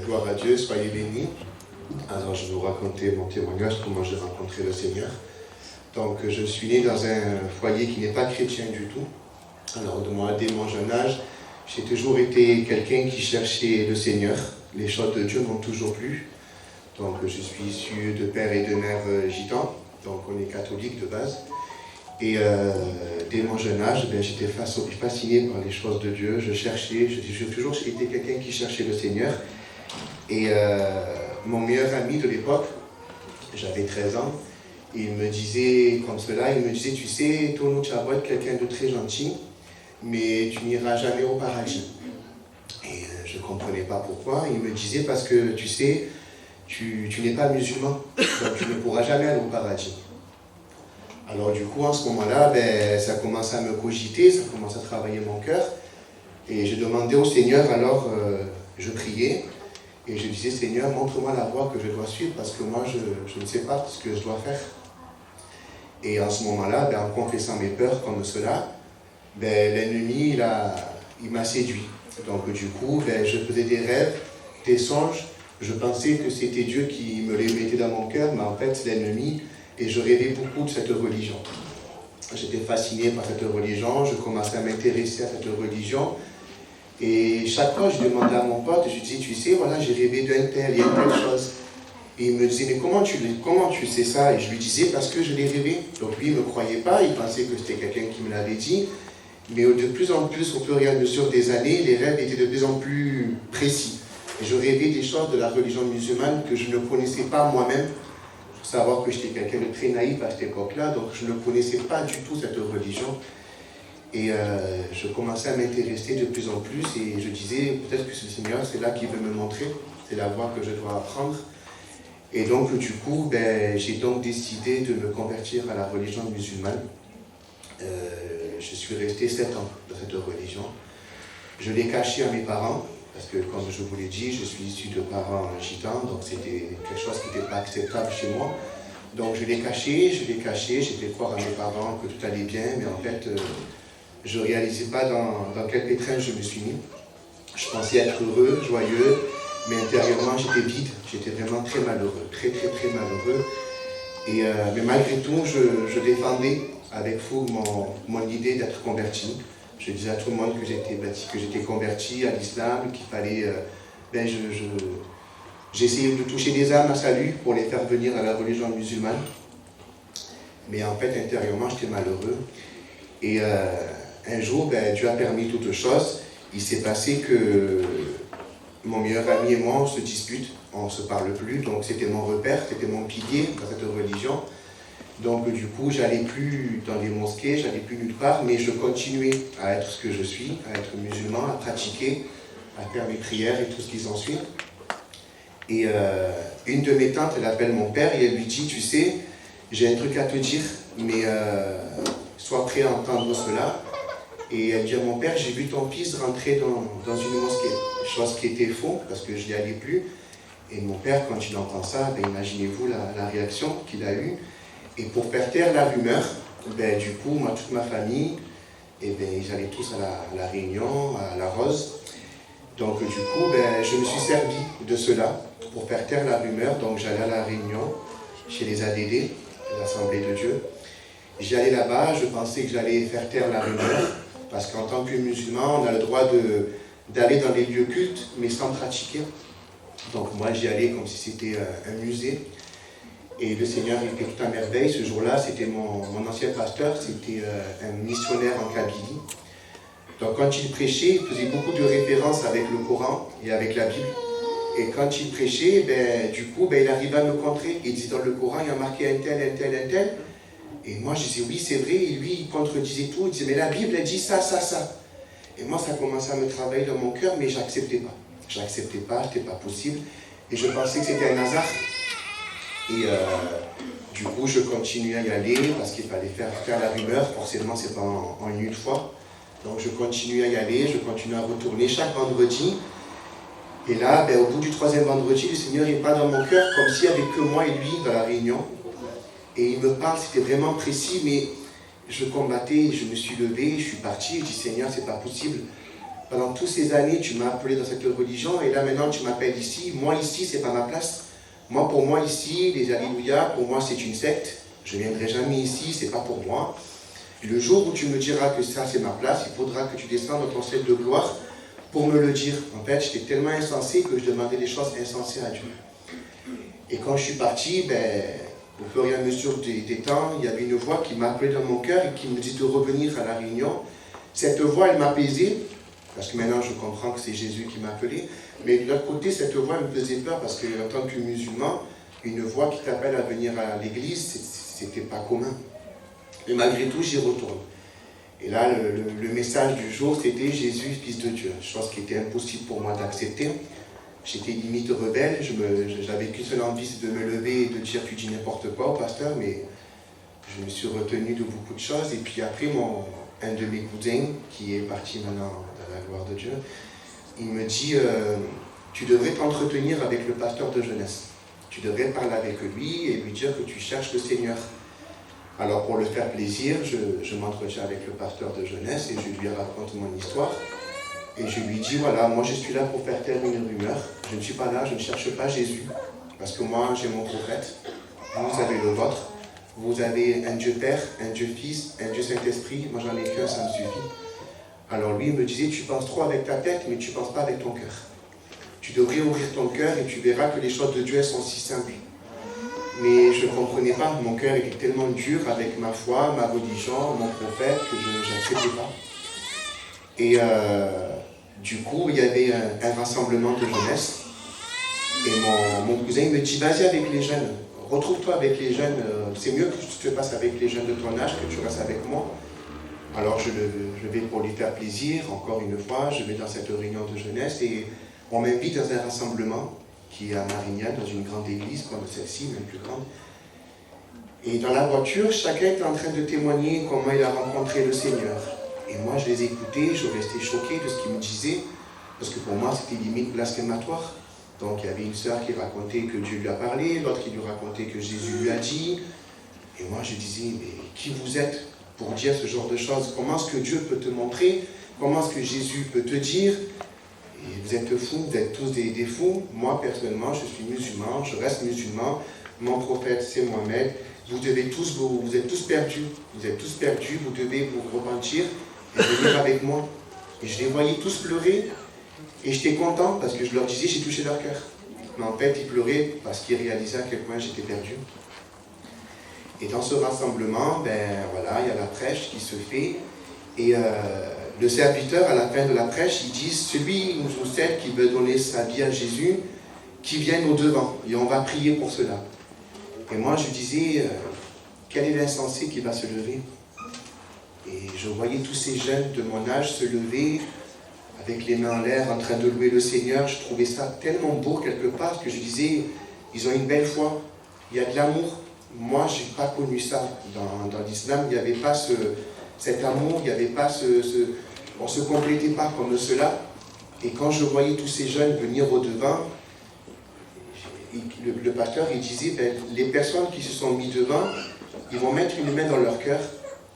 Gloire à Dieu, soyez bénis. Alors je vais vous raconter mon témoignage, comment j'ai rencontré le Seigneur. Donc je suis né dans un foyer qui n'est pas chrétien du tout. Alors dès mon jeune âge, j'ai toujours été quelqu'un qui cherchait le Seigneur. Les choses de Dieu m'ont toujours plu. Donc je suis issu de père et de mère gitans, donc on est catholique de base. Et dès mon jeune âge, j'étais fasciné par les choses de Dieu. J'ai toujours été quelqu'un qui cherchait le Seigneur. Et mon meilleur ami de l'époque, j'avais 13 ans, il me disait comme cela, il me disait, tu sais, Tono, tu vas être quelqu'un de très gentil, mais tu n'iras jamais au paradis. Et je ne comprenais pas pourquoi. Il me disait, parce que tu sais, tu n'es pas musulman, donc tu ne pourras jamais aller au paradis. Alors du coup, en ce moment-là, ça commence à me cogiter, ça commence à travailler mon cœur. Et je demandais au Seigneur, alors je priais, et je disais, Seigneur, montre-moi la voie que je dois suivre, parce que moi, je ne sais pas ce que je dois faire. Et en ce moment-là, en confessant mes peurs comme cela, l'ennemi, il m'a séduit. Donc du coup, je faisais des rêves, des songes, je pensais que c'était Dieu qui me les mettait dans mon cœur, mais en fait, c'est l'ennemi. Et je rêvais beaucoup de cette religion. J'étais fasciné par cette religion, je commençais à m'intéresser à cette religion. Et chaque fois, je demandais à mon pote, je lui disais, tu sais, voilà, j'ai rêvé d'un tel, il y a une telle chose. Et il me disait, mais comment tu sais ça? Et je lui disais, parce que je l'ai rêvé. Donc lui, il ne me croyait pas, il pensait que c'était quelqu'un qui me l'avait dit. Mais de plus en plus, au fur et à mesure des années, les rêves étaient de plus en plus précis. Et je rêvais des choses de la religion musulmane que je ne connaissais pas moi-même. Il faut savoir que j'étais quelqu'un de très naïf à cette époque-là, donc je ne connaissais pas du tout cette religion. Et je commençais à m'intéresser de plus en plus et je disais, peut-être que ce Seigneur, c'est là qu'il veut me montrer, c'est la voie que je dois apprendre. Et donc du coup, j'ai donc décidé de me convertir à la religion musulmane. Je suis resté 7 ans dans cette religion. Je l'ai caché à mes parents, parce que comme je vous l'ai dit, je suis issu de parents gitans, donc c'était quelque chose qui n'était pas acceptable chez moi. Donc je l'ai caché, j'ai fait croire à mes parents que tout allait bien, mais en fait, je ne réalisais pas dans quel pétrin je me suis mis. Je pensais être heureux, joyeux, mais intérieurement j'étais vide, j'étais vraiment très malheureux, très malheureux. Et, mais malgré tout, je défendais avec fougue mon idée d'être converti. Je disais à tout le monde que j'étais converti à l'islam, qu'il fallait... j'essayais de toucher des âmes à salut pour les faire venir à la religion musulmane. Mais en fait, intérieurement, j'étais malheureux. Et un jour, Dieu a permis toutes choses. Il s'est passé que mon meilleur ami et moi, on se dispute, on ne se parle plus. Donc c'était mon repère, c'était mon pilier dans cette religion. Donc du coup, j'allais plus dans les mosquées, j'allais plus nulle part, mais je continuais à être ce que je suis, à être musulman, à pratiquer, à faire mes prières et tout ce qui s'ensuit. Et une de mes tantes, elle appelle mon père et elle lui dit, tu sais, j'ai un truc à te dire, mais sois prêt à entendre cela. Et elle dit à mon père, j'ai vu ton fils rentrer dans une mosquée, chose qui était faux, parce que je n'y allais plus. Et mon père, quand il entend ça, imaginez-vous la réaction qu'il a eue. Et pour faire taire la rumeur, du coup, moi, toute ma famille, ils allaient tous à la réunion, à la Rose. Donc, du coup, je me suis servi de cela pour faire taire la rumeur. Donc, j'allais à la réunion chez les ADD, l'Assemblée de Dieu. J'y allais là-bas, je pensais que j'allais faire taire la rumeur, parce qu'en tant que musulman, on a le droit d'aller dans les lieux cultes, mais sans pratiquer. Donc, moi, j'y allais comme si c'était un musée. Et le Seigneur, il fait tout à merveille. Ce jour-là, c'était mon ancien pasteur, c'était un missionnaire en Kabylie. Donc quand il prêchait, il faisait beaucoup de références avec le Coran et avec la Bible. Et quand il prêchait, du coup, il arrivait à me contrer. Il disait dans le Coran, il y a marqué un tel, un tel, un tel. Et moi, je disais, oui, c'est vrai. Et lui, il contredisait tout. Il disait, mais la Bible, elle dit ça, ça, ça. Et moi, ça commençait à me travailler dans mon cœur, mais je n'acceptais pas. Je n'acceptais pas, ce n'était pas possible. Et je pensais que c'était un hasard. Et du coup, je continuais à y aller parce qu'il fallait faire la rumeur. Forcément, ce n'est pas en une fois. Donc, je continuais à y aller, je continuais à retourner chaque vendredi. Et là, au bout du 3e vendredi, le Seigneur il parle dans mon cœur comme s'il n'y avait que moi et lui dans la réunion. Et il me parle, c'était vraiment précis, mais je combattais, je me suis levé, je suis parti, je dis Seigneur, c'est pas possible. pendant toutes ces années, tu m'as appelé dans cette religion, et là maintenant tu m'appelles ici. Moi ici, c'est pas ma place. Moi, pour moi ici, les Alléluia, pour moi c'est une secte. Je ne viendrai jamais ici, c'est pas pour moi. Le jour où tu me diras que ça c'est ma place, il faudra que tu descendes dans ton ciel de gloire pour me le dire. En fait, j'étais tellement insensé que je demandais des choses insensées à Dieu. Et quand je suis parti, au fur et à mesure des temps, il y avait une voix qui m'appelait dans mon cœur et qui me dit de revenir à la réunion. Cette voix, elle m'apaisait, parce que maintenant je comprends que c'est Jésus qui m'a appelé. Mais de l'autre côté, cette voix me faisait peur, parce qu'en tant que musulman, une voix qui t'appelle à venir à l'église, c'était pas commun. Mais malgré tout, j'y retourne. Et là, le message du jour, c'était Jésus, Fils de Dieu. Chose qui était impossible pour moi d'accepter. J'étais limite rebelle. J'avais qu'une seule envie, c'est de me lever et de dire tu dis n'importe quoi au pasteur, mais je me suis retenu de beaucoup de choses. Et puis après, un de mes cousins, qui est parti maintenant dans la gloire de Dieu, il me dit tu devrais t'entretenir avec le pasteur de jeunesse. Tu devrais parler avec lui et lui dire que tu cherches le Seigneur. Alors pour le faire plaisir, je m'entretiens avec le pasteur de jeunesse et je lui raconte mon histoire. Et je lui dis, voilà, moi je suis là pour faire taire une rumeur. Je ne suis pas là, je ne cherche pas Jésus. Parce que moi j'ai mon prophète, vous avez le vôtre. Vous avez un Dieu Père, un Dieu Fils, un Dieu Saint-Esprit. Moi j'en ai qu'un, ça me suffit. Alors lui il me disait, tu penses trop avec ta tête, mais tu ne penses pas avec ton cœur. Tu devrais ouvrir ton cœur et tu verras que les choses de Dieu elles sont si simples. Mais je ne comprenais pas, mon cœur était tellement dur avec ma foi, ma religion, mon prophète, que je n'acceptais pas. Et du coup, il y avait un rassemblement de jeunesse. Et mon cousin me dit, vas-y avec les jeunes, retrouve-toi avec les jeunes, c'est mieux que tu te passes avec les jeunes de ton âge, que tu restes avec moi. Alors je vais pour lui faire plaisir, encore une fois, je vais dans cette réunion de jeunesse et on m'invite dans un rassemblement qui est à Marignane, dans une grande église, comme celle-ci, même plus grande. Et dans la voiture, chacun était en train de témoigner comment il a rencontré le Seigneur. Et moi, je les écoutais, je restais choqué de ce qu'ils me disaient, parce que pour moi, c'était limite blasphématoire. Donc, il y avait une sœur qui racontait que Dieu lui a parlé, l'autre qui lui racontait que Jésus lui a dit. Et moi, je disais, mais qui vous êtes pour dire ce genre de choses? Comment est-ce que Dieu peut te montrer? Comment est-ce que Jésus peut te dire? Et vous êtes fous, vous êtes tous des fous. Moi, personnellement, je suis musulman, je reste musulman. Mon prophète, c'est Mohamed. Vous êtes tous perdus. Vous êtes tous perdus, vous devez vous repentir et venir avec moi. Et je les voyais tous pleurer. Et j'étais content parce que je leur disais, j'ai touché leur cœur. Mais en fait, ils pleuraient parce qu'ils réalisaient à quel point j'étais perdu. Et dans ce rassemblement, voilà, il y a la prêche qui se fait. Et le serviteur, à la fin de la prêche, il dit, celui ou celle qui veut donner sa vie à Jésus, qui vienne au devant. Et on va prier pour cela. Et moi, je disais, quel est l'insensé qui va se lever? Et je voyais tous ces jeunes de mon âge se lever, avec les mains en l'air, en train de louer le Seigneur. Je trouvais ça tellement beau quelque part, que je disais, ils ont une belle foi, il y a de l'amour. Moi, je n'ai pas connu ça. Dans l'islam, il n'y avait pas cet amour, il n'y avait pas on ne se complétait pas comme cela. Et quand je voyais tous ces jeunes venir au devant, le pasteur, il disait, les personnes qui se sont mis devant, ils vont mettre une main dans leur cœur,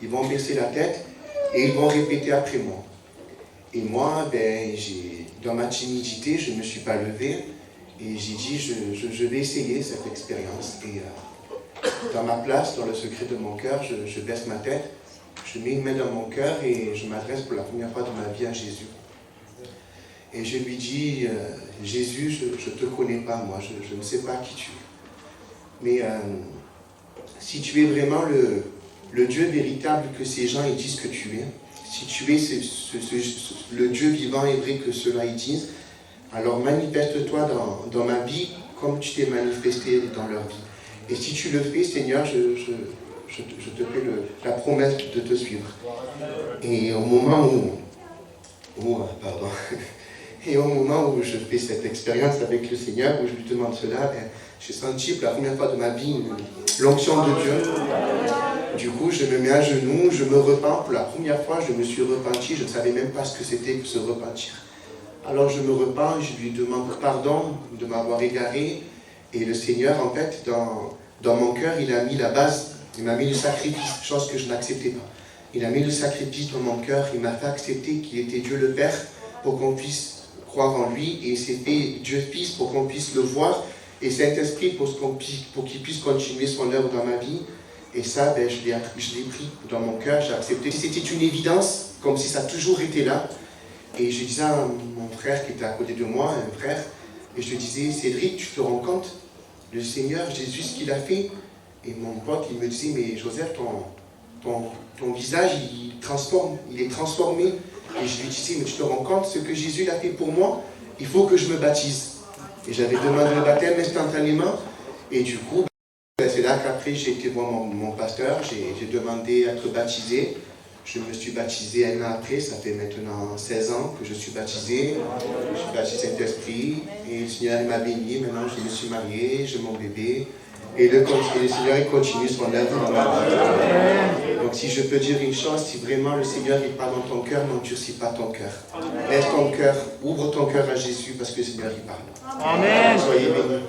ils vont baisser la tête, et ils vont répéter après moi. Et moi, dans ma timidité, je ne me suis pas levé, et j'ai dit, je vais essayer cette expérience. Et dans ma place, dans le secret de mon cœur, je baisse ma tête, je mets une main dans mon cœur, et je m'adresse pour la première fois de ma vie à Jésus. Et je lui dis, Jésus, je ne te connais pas, moi, je ne sais pas qui tu es. Mais si tu es vraiment le Dieu véritable que ces gens ils disent que tu es, si tu es le Dieu vivant et vrai que ceux-là ils disent, alors manifeste-toi dans ma vie comme tu t'es manifesté dans leur vie. Et si tu le fais, Seigneur, je te fais la promesse de te suivre. Et au moment Et au moment où je fais cette expérience avec le Seigneur, où je lui demande cela, j'ai senti pour la première fois de ma vie l'onction de Dieu. Du coup, je me mets à genoux, je me repens. Pour la première fois, je me suis repenti. Je ne savais même pas ce que c'était que se repentir. Alors je me repens, je lui demande pardon de m'avoir égaré. Et le Seigneur, en fait, dans mon cœur, il a mis la base. Il m'a mis le sacrifice, chose que je n'acceptais pas. Il a mis le sacrifice dans mon cœur. Il m'a fait accepter qu'il était Dieu le Père. pour qu'on puisse croire en lui, et c'est fait Dieu Fils pour qu'on puisse le voir, et Saint-Esprit pour qu'il puisse continuer son œuvre dans ma vie. Et ça, ben, je l'ai pris dans mon cœur, j'ai accepté. C'était une évidence, comme si ça a toujours été là. Et je disais à mon frère qui était à côté de moi, un frère, et je lui disais, Cédric, tu te rends compte, le Seigneur Jésus, ce qu'il a fait? Et mon pote, il me disait, mais Joseph, ton visage, il est transformé. Et je lui disais, mais tu te rends compte, ce que Jésus a fait pour moi, il faut que je me baptise. Et j'avais demandé le baptême instantanément, et du coup, c'est là qu'après j'ai été voir mon pasteur, j'ai demandé à être baptisé. Je me suis baptisé un an après, ça fait maintenant 16 ans que je suis baptisé. Je suis baptisé Saint-Esprit, et le Seigneur m'a béni. Maintenant je me suis marié, j'ai mon bébé. Et le Seigneur il continue son œuvre dans ma vie. Donc si je peux dire une chose, si vraiment le Seigneur il parle dans ton cœur, n'endurcis pas ton cœur. Lève ton cœur, ouvre ton cœur à Jésus parce que le Seigneur il parle. Amen. Soyez bénis.